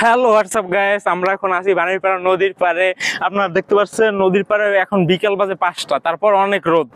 Hello WhatsApp guys, আমরা এখন আছি বাণীরপাড়া নদীর পাড়ে। আপনারা দেখতে পাচ্ছেন নদীর পাড়ে এখন বিকেল বাজে 5টা, তারপর অনেক রোদ।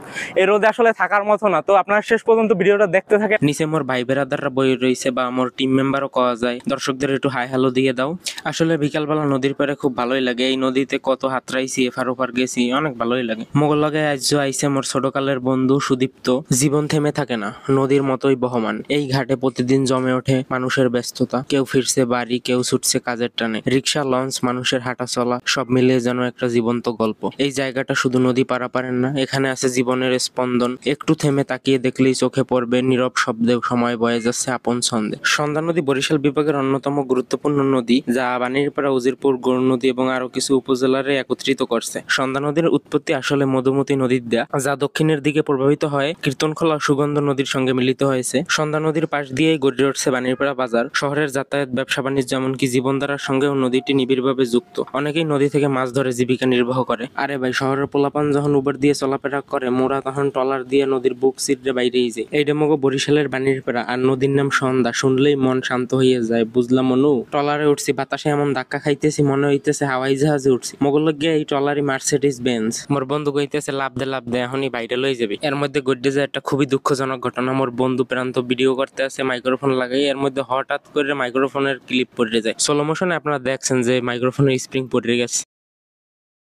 এই রোদে আসলে থাকার মতো না। তো আপনারা শেষ পর্যন্ত ভিডিওটা দেখতে থাকেন। নিচে মোর ভাই বেরাদাররা বই রয়েছে বা মোর টিম মেম্বারও কওয়া যায়, দর্শকদের একটু হাই হ্যালো দিয়ে দাও। আসলে বিকালবেলা নদীর পাড়ে খুব ভালোই লাগে। এই নদীতে কত হাতরাইছি, এফার ওফার গেছি, অনেক ভালোই লাগে। মোগল লগে আজ আইছে মোর ছোটকালের বন্ধু সুদীপ্ত। জীবন থেমে থাকে না, নদীর মতোই বহমান। এই ঘাটে প্রতিদিন জমে ওঠে মানুষের ব্যস্ততা। কেউ ফিরছে বাড়ি, কেউ ছুটছে কাজের টানে। রিক্সা, লঞ্চ, মানুষের হাঁটা চলা সব মিলিয়ে যেন একটা জীবন্ত গল্প। এই জায়গাটা শুধু নদী পারাপারের না, এখানে আছে জীবনের স্পন্দন। একটু থেমে তাকিয়ে দেখলেই চোখে পড়বে নীরব শব্দে সময় বয়ে যাচ্ছে আপন ছন্দে। সন্ধ্যা নদী বরিশাল বিভাগের অন্যতম গুরুত্বপূর্ণ নদী, যা বাণীরপাড়া, উজিরপুর, গৌর নদী এবং আরো কিছু উপজেলারে একত্রিত করছে। সন্ধ্যা নদীর উৎপত্তি আসলে মধুমতি নদীর দেয়া, যা দক্ষিণের দিকে প্রবাহিত হয় কীর্তনখোলা সুগন্ধ নদীর সঙ্গে মিলিত হয়েছে। সন্ধ্যা নদীর পাশ দিয়েই গড়ে উঠছে বাণীরপাড়া বাজার। শহরের যাতায়াত, ব্যবসা বাণিজ্য, এমনকি জীবনধারার সঙ্গেও নদীটি নিবিড়ভাবে যুক্ত। অনেকেই নদী থেকে মাছ ধরে জীবিকা নির্বাহ করে। আরে ভাই, শহরের পোলাপান যখন উবার দিয়ে চলাফেরা করে, মোরা তখন ট্রলার দিয়ে নদীর বুক চিত্রে বাইরেই যায়। এই ডেমোগো বরিশালের বাণীরপাড়া, আর নদীর নাম সন্ধ্যা। শুনলেই মন শান্ত হয়ে যায়। বুঝলাম মনু। ট্রলারে উঠছি, বাতাসে এমন ধাক্কা খাইতেছি মনে হইতেছে হাওয়াই জাহাজে উঠছি। মোগল গিয়ে এই ট্রলারই মার্সিডিজ বেঞ্জ। মোর বন্ধু কইতেছে লাভ দে এখনই বাইরে লই যাবি। এর মধ্যে গড়ে যায় একটা খুবই দুঃখজনক ঘটনা। মোর বন্ধু প্রান্ত ভিডিও করতে আছে মাইক্রোফোন লাগাই, এর মধ্যে হঠাৎ করে মাইক্রোফোনের ক্লিপ পড়ে যায়। স্লো মোশনে আপনারা দেখছেন যে মাইক্রোফোনের স্প্রিং পড়ে গেছে।